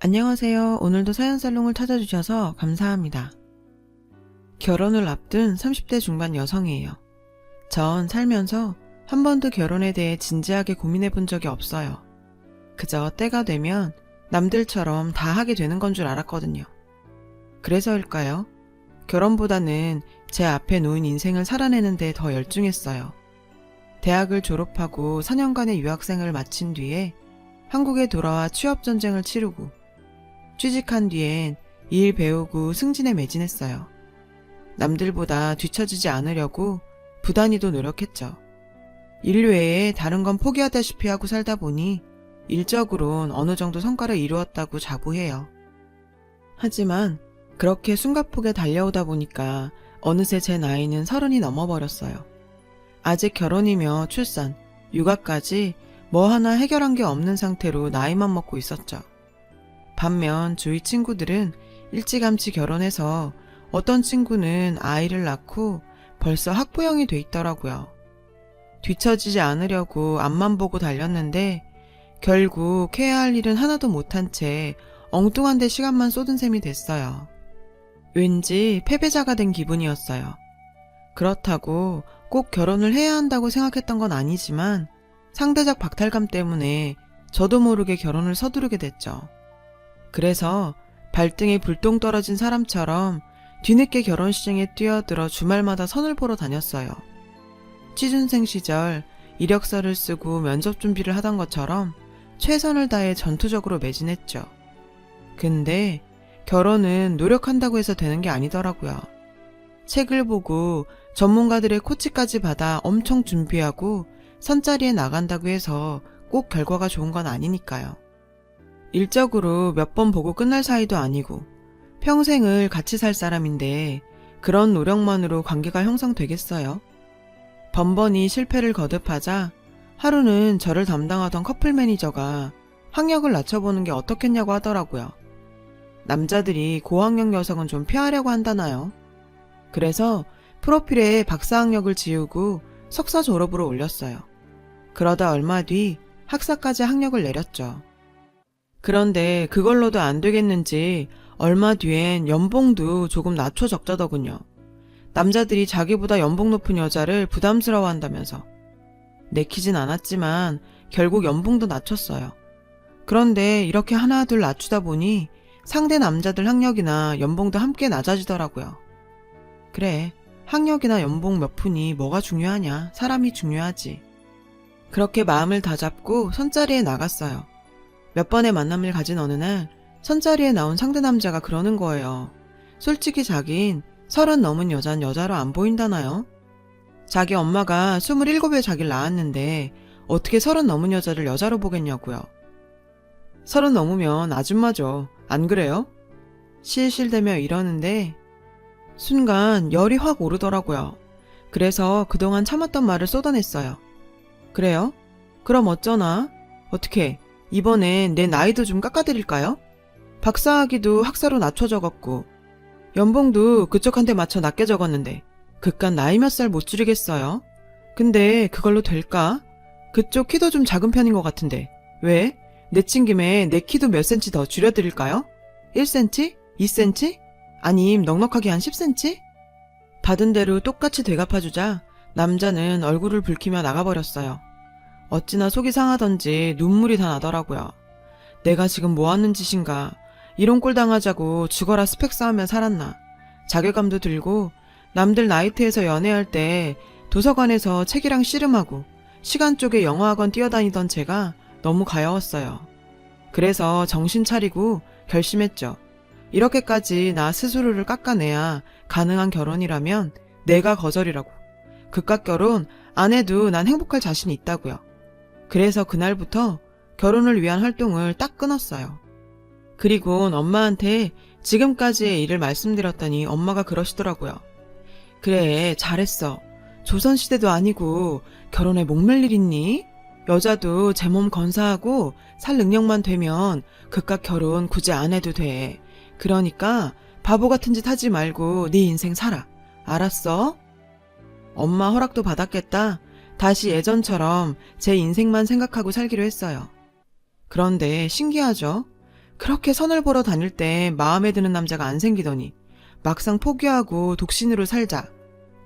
안녕하세요. 오늘도 사연살롱을 찾아주셔서 감사합니다. 결혼을 앞둔 30대 중반 여성이에요. 전 살면서 한 번도 결혼에 대해 진지하게 고민해 본 적이 없어요. 그저 때가 되면 남들처럼 다 하게 되는 건 줄 알았거든요. 그래서일까요? 결혼보다는 제 앞에 놓인 인생을 살아내는 데 더 열중했어요. 대학을 졸업하고 4년간의 유학생을 마친 뒤에 한국에 돌아와 취업전쟁을 치르고 취직한 뒤엔 일 배우고 승진에 매진했어요. 남들보다 뒤처지지 않으려고 부단히도 노력했죠. 일 외에 다른 건 포기하다시피 하고 살다 보니 일적으론 어느 정도 성과를 이루었다고 자부해요. 하지만 그렇게 숨가쁘게 달려오다 보니까 어느새 제 나이는 30이 넘어버렸어요. 아직 결혼이며 출산, 육아까지 뭐 하나 해결한 게 없는 상태로 나이만 먹고 있었죠. 반면 주위 친구들은 일찌감치 결혼해서 어떤 친구는 아이를 낳고 벌써 학부형이 돼 있더라고요. 뒤처지지 않으려고 앞만 보고 달렸는데 결국 해야 할 일은 하나도 못한 채 엉뚱한 데 시간만 쏟은 셈이 됐어요. 왠지 패배자가 된 기분이었어요. 그렇다고 꼭 결혼을 해야 한다고 생각했던 건 아니지만 상대적 박탈감 때문에 저도 모르게 결혼을 서두르게 됐죠. 그래서 발등에 불똥 떨어진 사람처럼 뒤늦게 결혼시장에 뛰어들어 주말마다 선을 보러 다녔어요. 취준생 시절 이력서를 쓰고 면접 준비를 하던 것처럼 최선을 다해 전투적으로 매진했죠. 근데 결혼은 노력한다고 해서 되는 게 아니더라고요. 책을 보고 전문가들의 코치까지 받아 엄청 준비하고 선자리에 나간다고 해서 꼭 결과가 좋은 건 아니니까요. 일적으로 몇 번 보고 끝날 사이도 아니고 평생을 같이 살 사람인데 그런 노력만으로 관계가 형성되겠어요? 번번이 실패를 거듭하자 하루는 저를 담당하던 커플 매니저가 학력을 낮춰보는 게 어떻겠냐고 하더라고요. 남자들이 고학력 여성은 좀 피하려고 한다나요? 그래서 프로필에 박사학력을 지우고 석사 졸업으로 올렸어요. 그러다 얼마 뒤 학사까지 학력을 내렸죠. 그런데 그걸로도 안 되겠는지 얼마 뒤엔 연봉도 조금 낮춰 적자더군요. 남자들이 자기보다 연봉 높은 여자를 부담스러워한다면서. 내키진 않았지만 결국 연봉도 낮췄어요. 그런데 이렇게 하나둘 낮추다 보니 상대 남자들 학력이나 연봉도 함께 낮아지더라고요. 그래, 학력이나 연봉 몇 푼이 뭐가 중요하냐, 사람이 중요하지. 그렇게 마음을 다잡고 선자리에 나갔어요. 몇 번의 만남을 가진 어느 날 선자리에 나온 상대 남자가 그러는 거예요. 솔직히 자긴 30 넘은 여잔 여자로 안 보인다나요? 자기 엄마가 27에 자기를 낳았는데 어떻게 30 넘은 여자를 여자로 보겠냐고요. 30 넘으면 아줌마죠. 안 그래요? 실실대며 이러는데 순간 열이 확 오르더라고요. 그래서 그동안 참았던 말을 쏟아냈어요. 그래요? 그럼 어쩌나? 어떻게 이번엔 내 나이도 좀 깎아드릴까요? 박사학위도 학사로 낮춰 적었고 연봉도 그쪽한테 맞춰 낮게 적었는데 그깟 나이 몇 살 못 줄이겠어요? 근데 그걸로 될까? 그쪽 키도 좀 작은 편인 것 같은데 왜? 내친 김에 내 키도 몇 센치 더 줄여드릴까요? 1cm? 2cm? 아님 넉넉하게 한 10cm? 받은 대로 똑같이 되갚아주자 남자는 얼굴을 붉히며 나가버렸어요. 어찌나 속이 상하던지 눈물이 다 나더라고요. 내가 지금 뭐 하는 짓인가. 이런 꼴 당하자고 죽어라 스펙 쌓으며 살았나. 자괴감도 들고 남들 나이트에서 연애할 때 도서관에서 책이랑 씨름하고 시간 쪽에 영어학원 뛰어다니던 제가 너무 가여웠어요. 그래서 정신 차리고 결심했죠. 이렇게까지 나 스스로를 깎아내야 가능한 결혼이라면 내가 거절이라고. 그깟 결혼 안 해도 난 행복할 자신이 있다고요. 그래서 그날부터 결혼을 위한 활동을 딱 끊었어요. 그리곤 엄마한테 지금까지의 일을 말씀드렸더니 엄마가 그러시더라고요. 그래, 잘했어. 조선시대도 아니고 결혼에 목맬 일 있니? 여자도 제 몸 건사하고 살 능력만 되면 그깟 결혼 굳이 안 해도 돼. 그러니까 바보 같은 짓 하지 말고 네 인생 살아. 알았어? 엄마 허락도 받았겠다. 다시 예전처럼 제 인생만 생각하고 살기로 했어요. 그런데 신기하죠? 그렇게 선을 보러 다닐 때 마음에 드는 남자가 안 생기더니 막상 포기하고 독신으로 살자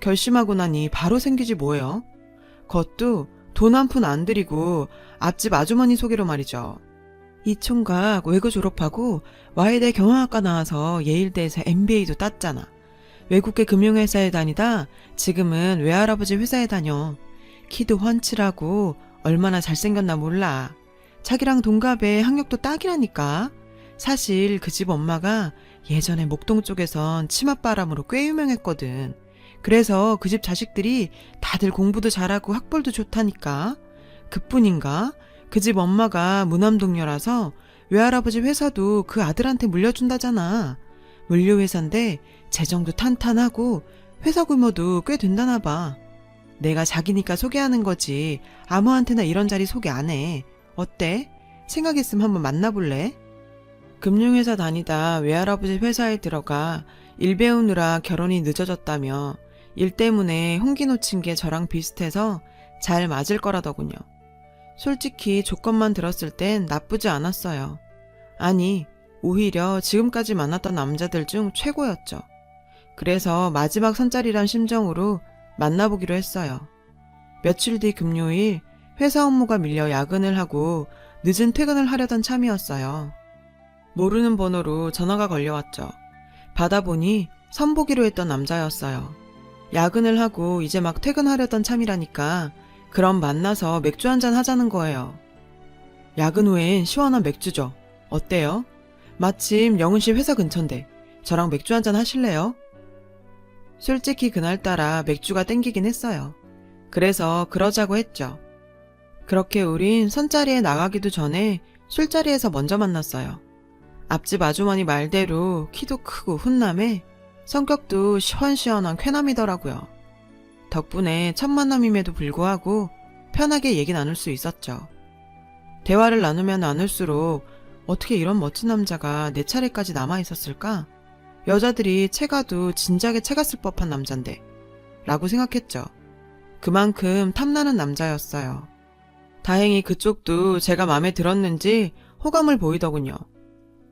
결심하고 나니 바로 생기지 뭐예요? 그것도 돈 한 푼 안 들이고 앞집 아주머니 소개로 말이죠. 이 총각 외고 졸업하고 와이대 경영학과 나와서 예일대에서 MBA도 땄잖아. 외국계 금융회사에 다니다 지금은 외할아버지 회사에 다녀. 키도 훤칠하고 얼마나 잘생겼나 몰라. 자기랑 동갑에 학력도 딱이라니까. 사실 그 집 엄마가 예전에 목동 쪽에선 치맛바람으로 꽤 유명했거든. 그래서 그 집 자식들이 다들 공부도 잘하고 학벌도 좋다니까. 그뿐인가? 그 집 엄마가 무남동녀라서 외할아버지 회사도 그 아들한테 물려준다잖아. 물류회사인데 재정도 탄탄하고 회사 규모도 꽤 된다나 봐. 내가 자기니까 소개하는 거지 아무한테나 이런 자리 소개 안 해. 어때? 생각했으면 한번 만나볼래? 금융회사 다니다 외할아버지 회사에 들어가 일 배우느라 결혼이 늦어졌다며 일 때문에 홍기 놓친 게 저랑 비슷해서 잘 맞을 거라더군요. 솔직히 조건만 들었을 땐 나쁘지 않았어요. 아니, 오히려 지금까지 만났던 남자들 중 최고였죠. 그래서 마지막 선짜리란 심정으로 만나보기로 했어요. 며칠 뒤 금요일 회사 업무가 밀려 야근을 하고 늦은 퇴근을 하려던 참이었어요. 모르는 번호로 전화가 걸려왔죠. 받아보니 선보기로 했던 남자였어요. 야근을 하고 이제 막 퇴근하려던 참이라니까 그럼 만나서 맥주 한잔 하자는 거예요. 야근 후엔 시원한 맥주죠. 어때요? 마침 영은씨 회사 근처인데 저랑 맥주 한잔 하실래요? 솔직히 그날따라 맥주가 땡기긴 했어요. 그래서 그러자고 했죠. 그렇게 우린 선자리에 나가기도 전에 술자리에서 먼저 만났어요. 앞집 아주머니 말대로 키도 크고 훈남에 성격도 시원시원한 쾌남이더라고요. 덕분에 첫 만남임에도 불구하고 편하게 얘기 나눌 수 있었죠. 대화를 나누면 나눌수록 어떻게 이런 멋진 남자가 내 차례까지 남아있었을까? 여자들이 채가도 진작에 채갔을 법한 남잔데 라고 생각했죠. 그만큼 탐나는 남자였어요. 다행히 그쪽도 제가 마음에 들었는지 호감을 보이더군요.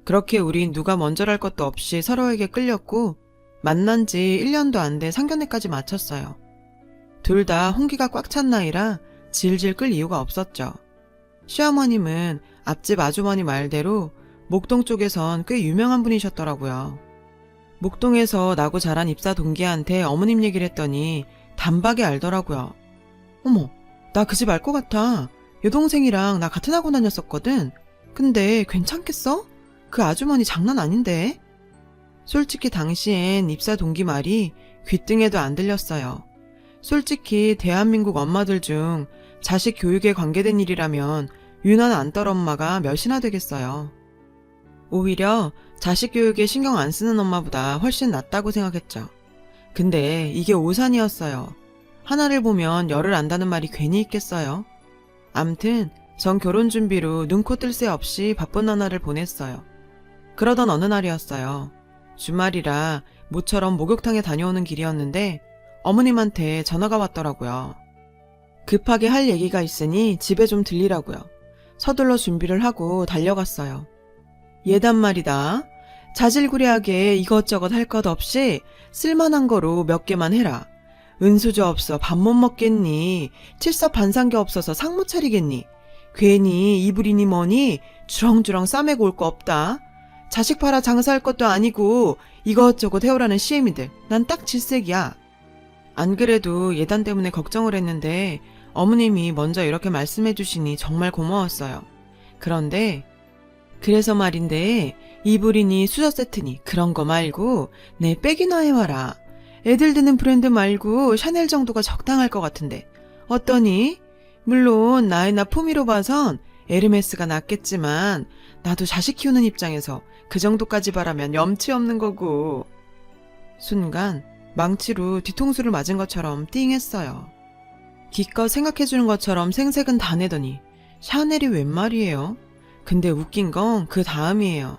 그렇게 우린 누가 먼저랄 것도 없이 서로에게 끌렸고 만난 지 1년도 안 돼 상견례까지 마쳤어요. 둘 다 홍기가 꽉 찬 나이라 질질 끌 이유가 없었죠. 시어머님은 앞집 아주머니 말대로 목동 쪽에선 꽤 유명한 분이셨더라고요. 목동에서 나고 자란 입사 동기한테 어머님 얘기를 했더니 단박에 알더라고요. 어머, 나 그 집 알 것 같아. 여동생이랑 나 같은 학원 다녔었거든. 근데 괜찮겠어? 그 아주머니 장난 아닌데? 솔직히 당시엔 입사 동기 말이 귓등에도 안 들렸어요. 솔직히 대한민국 엄마들 중 자식 교육에 관계된 일이라면 유난 안떨 엄마가 몇이나 되겠어요. 오히려 자식 교육에 신경 안 쓰는 엄마보다 훨씬 낫다고 생각했죠. 근데 이게 오산이었어요. 하나를 보면 열을 안다는 말이 괜히 있겠어요. 암튼 전 결혼 준비로 눈코 뜰 새 없이 바쁜 나날을 보냈어요. 그러던 어느 날이었어요. 주말이라 모처럼 목욕탕에 다녀오는 길이었는데 어머님한테 전화가 왔더라고요. 급하게 할 얘기가 있으니 집에 좀 들리라고요. 서둘러 준비를 하고 달려갔어요. 예단 말이다. 자질구레하게 이것저것 할 것 없이 쓸만한 거로 몇 개만 해라. 은수저 없어 밥 못 먹겠니? 칠섭반상게 없어서 상 못 차리겠니? 괜히 이불이니 뭐니 주렁주렁 싸매고 올 거 없다. 자식 팔아 장사할 것도 아니고 이것저것 해오라는 시애미들 난 딱 질색이야. 안 그래도 예단 때문에 걱정을 했는데 어머님이 먼저 이렇게 말씀해 주시니 정말 고마웠어요. 그런데 그래서 말인데 이불이니 수저 세트니 그런 거 말고 내 백이나 해와라. 애들 드는 브랜드 말고 샤넬 정도가 적당할 것 같은데 어떠니? 물론 나이나 품위로 봐선 에르메스가 낫겠지만 나도 자식 키우는 입장에서 그 정도까지 바라면 염치 없는 거고. 순간 망치로 뒤통수를 맞은 것처럼 띵했어요. 기껏 생각해주는 것처럼 생색은 다 내더니 샤넬이 웬 말이에요? 근데 웃긴 건 그 다음이에요.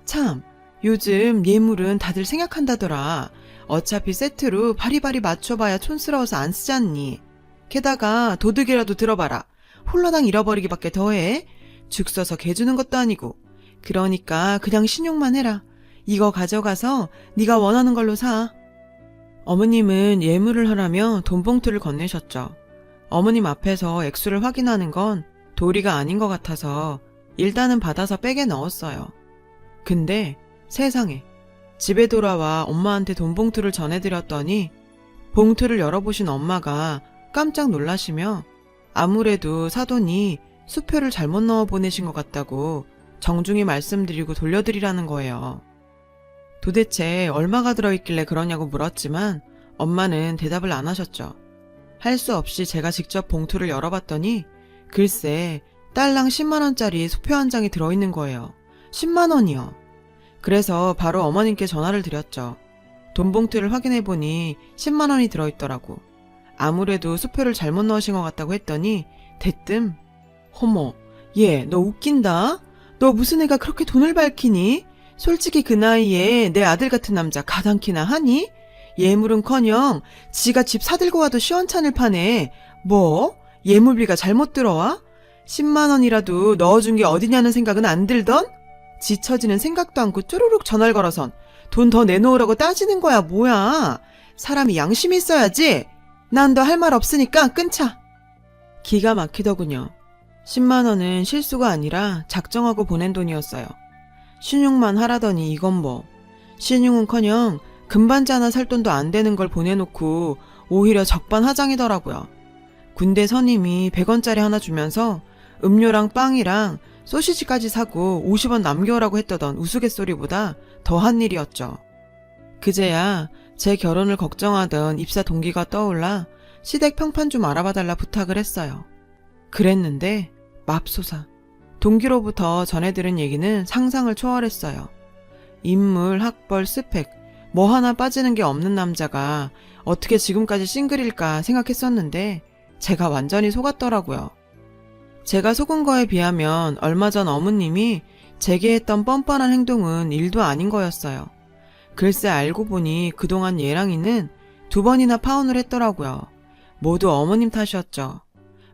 참, 요즘 예물은 다들 생각한다더라. 어차피 세트로 바리바리 맞춰봐야 촌스러워서 안 쓰지 않니? 게다가 도둑이라도 들어봐라. 홀라당 잃어버리기밖에 더해? 죽 써서 개 주는 것도 아니고 그러니까 그냥 신용만 해라. 이거 가져가서 네가 원하는 걸로 사. 어머님은 예물을 하라며 돈봉투를 건네셨죠. 어머님 앞에서 액수를 확인하는 건 도리가 아닌 것 같아서 일단은 받아서 백에 넣었어요. 근데 세상에, 집에 돌아와 엄마한테 돈봉투를 전해드렸더니 봉투를 열어보신 엄마가 깜짝 놀라시며 아무래도 사돈이 수표를 잘못 넣어 보내신 것 같다고 정중히 말씀드리고 돌려드리라는 거예요. 도대체 얼마가 들어있길래 그러냐고 물었지만 엄마는 대답을 안 하셨죠. 할 수 없이 제가 직접 봉투를 열어봤더니 글쎄 딸랑 10만원짜리 수표 한 장이 들어있는 거예요. 10만원이요. 그래서 바로 어머님께 전화를 드렸죠. 돈봉투를 확인해보니 10만원이 들어있더라고. 아무래도 수표를 잘못 넣으신 것 같다고 했더니 대뜸 어머, 얘 너 웃긴다? 너 무슨 애가 그렇게 돈을 밝히니? 솔직히 그 나이에 내 아들 같은 남자 가당키나 하니? 예물은커녕 지가 집 사들고 와도 시원찮을 판에 뭐? 예물비가 잘못 들어와? 10만원이라도 넣어준 게 어디냐는 생각은 안 들던? 지쳐지는 생각도 않고 쪼르륵 전화를 걸어선 돈 더 내놓으라고 따지는 거야 뭐야? 사람이 양심이 있어야지. 난 더 할 말 없으니까 끊자. 기가 막히더군요. 10만원은 실수가 아니라 작정하고 보낸 돈이었어요. 신용만 하라더니 이건 뭐. 신용은커녕 금반지 하나 살 돈도 안 되는 걸 보내놓고 오히려 적반하장이더라고요. 군대 선임이 100원짜리 하나 주면서 음료랑 빵이랑 소시지까지 사고 50원 남겨오라고 했다던 우스갯소리보다 더한 일이었죠. 그제야 제 결혼을 걱정하던 입사 동기가 떠올라 시댁 평판 좀 알아봐달라 부탁을 했어요. 그랬는데 맙소사. 동기로부터 전해들은 얘기는 상상을 초월했어요. 인물, 학벌, 스펙 뭐 하나 빠지는 게 없는 남자가 어떻게 지금까지 싱글일까 생각했었는데 제가 완전히 속았더라고요. 제가 속은 거에 비하면 얼마 전 어머님이 제게 했던 뻔뻔한 행동은 일도 아닌 거였어요. 글쎄 알고 보니 그동안 얘랑이는 2번이나 파혼을 했더라고요. 모두 어머님 탓이었죠.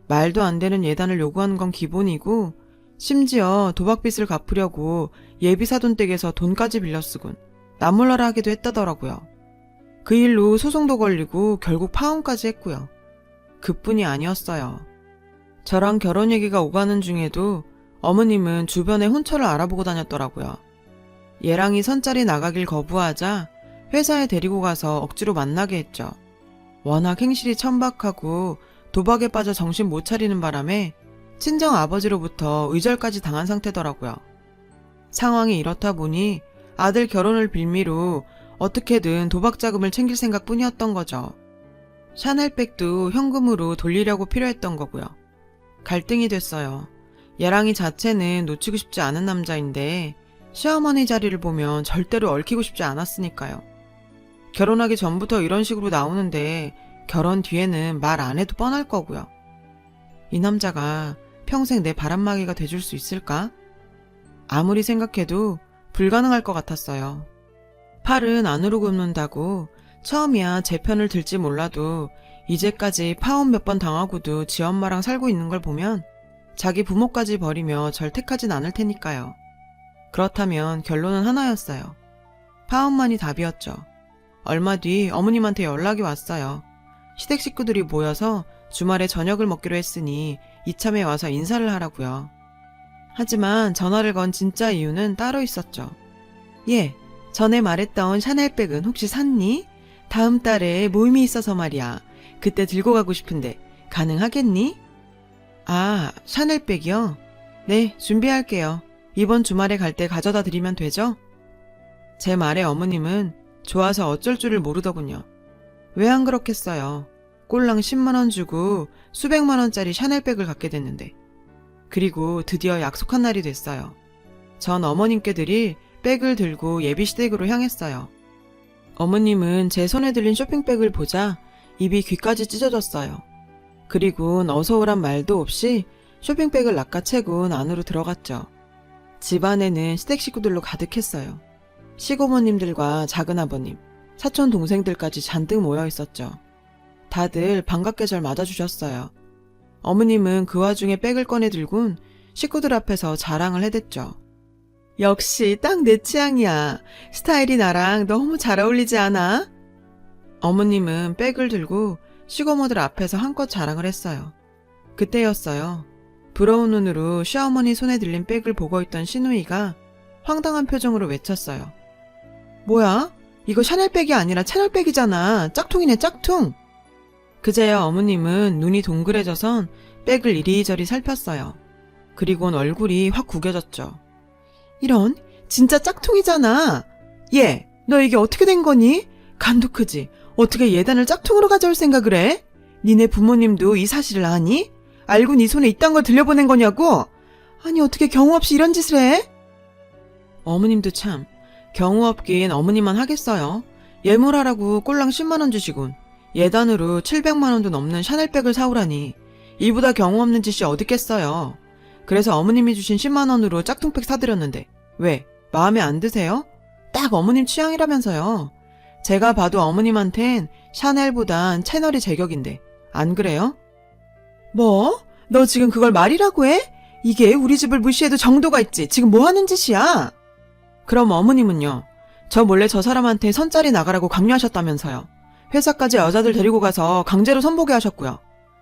말도 안 되는 예단을 요구하는 건 기본이고 심지어 도박빚을 갚으려고 예비사돈 댁에서 돈까지 빌려 쓰곤 나몰라라 하기도 했다더라고요. 그 일로 소송도 걸리고 결국 파혼까지 했고요. 그뿐이 아니었어요. 저랑 결혼 얘기가 오가는 중에도 어머님은 주변에 혼처를 알아보고 다녔더라고요. 얘랑이 선짜리 나가길 거부하자 회사에 데리고 가서 억지로 만나게 했죠. 워낙 행실이 천박하고 도박에 빠져 정신 못 차리는 바람에 친정 아버지로부터 의절까지 당한 상태더라고요. 상황이 이렇다 보니 아들 결혼을 빌미로 어떻게든 도박 자금을 챙길 생각뿐이었던 거죠. 샤넬백도 현금으로 돌리려고 필요했던 거고요. 갈등이 됐어요. 얘랑이 자체는 놓치고 싶지 않은 남자인데 시어머니 자리를 보면 절대로 얽히고 싶지 않았으니까요. 결혼하기 전부터 이런 식으로 나오는데 결혼 뒤에는 말 안 해도 뻔할 거고요. 이 남자가 평생 내 바람막이가 돼줄 수 있을까? 아무리 생각해도 불가능할 것 같았어요. 팔은 안으로 굽는다고 처음이야 제 편을 들지 몰라도 이제까지 파혼 몇 번 당하고도 지 엄마랑 살고 있는 걸 보면 자기 부모까지 버리며 절 택하진 않을 테니까요. 그렇다면 결론은 하나였어요. 파혼만이 답이었죠. 얼마 뒤 어머님한테 연락이 왔어요. 시댁 식구들이 모여서 주말에 저녁을 먹기로 했으니 이참에 와서 인사를 하라고요. 하지만 전화를 건 진짜 이유는 따로 있었죠. 예, 전에 말했던 샤넬백은 혹시 샀니? 다음 달에 모임이 있어서 말이야. 그때 들고 가고 싶은데 가능하겠니? 아, 샤넬백이요? 네, 준비할게요. 이번 주말에 갈 때 가져다 드리면 되죠? 제 말에 어머님은 좋아서 어쩔 줄을 모르더군요. 왜 안 그렇겠어요. 꼴랑 10만원 주고 수백만원짜리 샤넬백을 갖게 됐는데. 그리고 드디어 약속한 날이 됐어요. 전 어머님께 드릴 백을 들고 예비시댁으로 향했어요. 어머님은 제 손에 들린 쇼핑백을 보자 입이 귀까지 찢어졌어요. 그리고는 어서오란 말도 없이 쇼핑백을 낚아채고 안으로 들어갔죠. 집안에는 시댁 식구들로 가득했어요. 시고모님들과 작은아버님, 사촌 동생들까지 잔뜩 모여 있었죠. 다들 반갑게 절 맞아주셨어요. 어머님은 그 와중에 백을 꺼내 들곤 식구들 앞에서 자랑을 해댔죠. 역시 딱 내 취향이야. 스타일이 나랑 너무 잘 어울리지 않아? 어머님은 백을 들고 시거모들 앞에서 한껏 자랑을 했어요. 그때였어요. 부러운 눈으로 시어머니 손에 들린 백을 보고 있던 시누이가 황당한 표정으로 외쳤어요. 뭐야? 이거 샤넬백이 아니라 채널백이잖아. 짝퉁이네, 짝퉁. 그제야 어머님은 눈이 동그래져선 백을 이리저리 살폈어요. 그리곤 얼굴이 확 구겨졌죠. 이런, 진짜 짝퉁이잖아. 얘, 너 이게 어떻게 된 거니? 간도 크지? 어떻게 예단을 짝퉁으로 가져올 생각을 해? 니네 부모님도 이 사실을 아니? 알고 네 손에 이딴 걸 들려보낸 거냐고? 아니 어떻게 경우 없이 이런 짓을 해? 어머님도 참, 경우 없긴 어머님만 하겠어요. 예물하라고 꼴랑 10만 원 주시곤 예단으로 700만 원도 넘는 샤넬백을 사오라니 이보다 경우 없는 짓이 어딨겠어요. 그래서 어머님이 주신 10만 원으로 짝퉁백 사드렸는데 왜? 마음에 안 드세요? 딱 어머님 취향이라면서요. 제가 봐도 어머님한텐 샤넬보단 채널이 제격인데 안 그래요? 뭐? 너 지금 그걸 말이라고 해? 이게 우리 집을 무시해도 정도가 있지. 지금 뭐 하는 짓이야? 그럼 어머님은요? 저 몰래 저 사람한테 선짜리 나가라고 강요하셨다면서요. 회사까지 여자들 데리고 가서 강제로 선보게 하셨고요.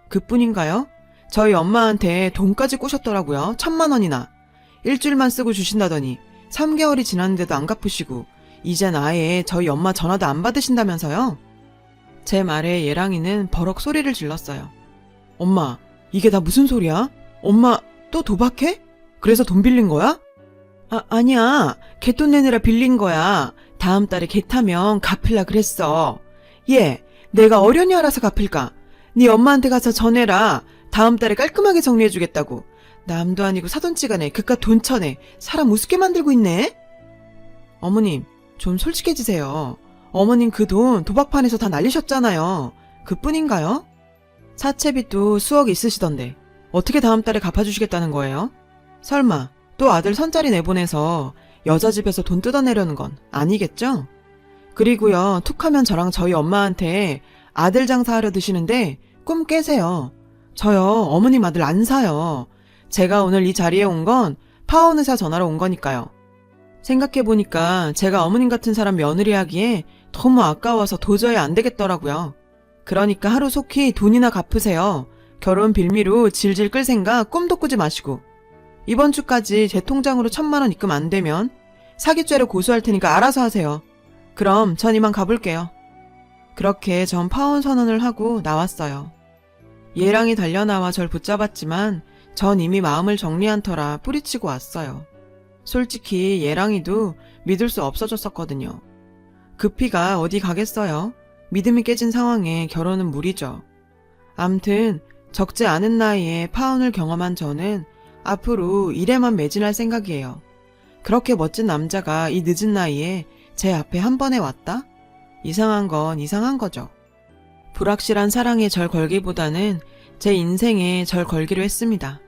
그뿐인가요? 저희 엄마한테 돈까지 꼬셨더라고요. 1,000만 원이나. 일주일만 쓰고 주신다더니 3개월이 지났는데도 안 갚으시고 이젠 아예 저희 엄마 전화도 안 받으신다면서요. 제 말에 예랑이는 버럭 소리를 질렀어요. 엄마, 이게 다 무슨 소리야? 엄마 또 도박해? 그래서 돈 빌린 거야? 아니야. 개돈 내느라 빌린 거야. 다음 달에 개 타면 갚을라 그랬어. 얘, 내가 어련히 알아서 갚을까? 네 엄마한테 가서 전해라. 다음 달에 깔끔하게 정리해주겠다고. 남도 아니고 사돈지간에 그깟 돈 쳐내. 사람 우습게 만들고 있네. 어머님, 좀 솔직해지세요. 어머님 그 돈 도박판에서 다 날리셨잖아요. 그뿐인가요? 사채빚도 수억 있으시던데 어떻게 다음 달에 갚아주시겠다는 거예요? 설마 또 아들 선짜리 내보내서 여자 집에서 돈 뜯어내려는 건 아니겠죠? 그리고요, 툭하면 저랑 저희 엄마한테 아들 장사하려 드시는데 꿈 깨세요. 저요, 어머님 아들 안 사요. 제가 오늘 이 자리에 온 건 파혼 의사 전화로 온 거니까요. 생각해보니까 제가 어머님 같은 사람 며느리 하기에 너무 아까워서 도저히 안 되겠더라고요. 그러니까 하루 속히 돈이나 갚으세요. 결혼 빌미로 질질 끌 생각 꿈도 꾸지 마시고. 이번 주까지 제 통장으로 1,000만 원 입금 안 되면 사기죄로 고소할 테니까 알아서 하세요. 그럼 전 이만 가볼게요. 그렇게 전 파혼 선언을 하고 나왔어요. 예랑이 달려나와 절 붙잡았지만 전 이미 마음을 정리한 터라 뿌리치고 왔어요. 솔직히 예랑이도 믿을 수 없어졌었거든요. 급히가 어디 가겠어요. 믿음이 깨진 상황에 결혼은 무리죠. 암튼 적지 않은 나이에 파혼을 경험한 저는 앞으로 일에만 매진할 생각이에요. 그렇게 멋진 남자가 이 늦은 나이에 제 앞에 한 번에 왔다? 이상한 건 이상한 거죠. 불확실한 사랑에 절 걸기보다는 제 인생에 절 걸기로 했습니다.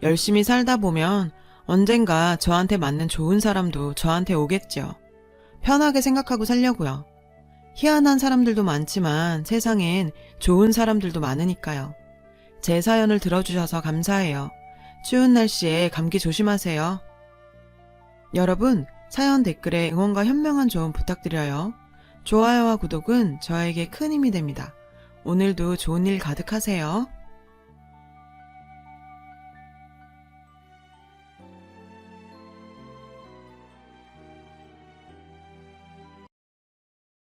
열심히 살다 보면 언젠가 저한테 맞는 좋은 사람도 저한테 오겠죠. 편하게 생각하고 살려고요. 희한한 사람들도 많지만 세상엔 좋은 사람들도 많으니까요. 제 사연을 들어주셔서 감사해요. 추운 날씨에 감기 조심하세요. 여러분, 사연 댓글에 응원과 현명한 조언 부탁드려요. 좋아요와 구독은 저에게 큰 힘이 됩니다. 오늘도 좋은 일 가득하세요.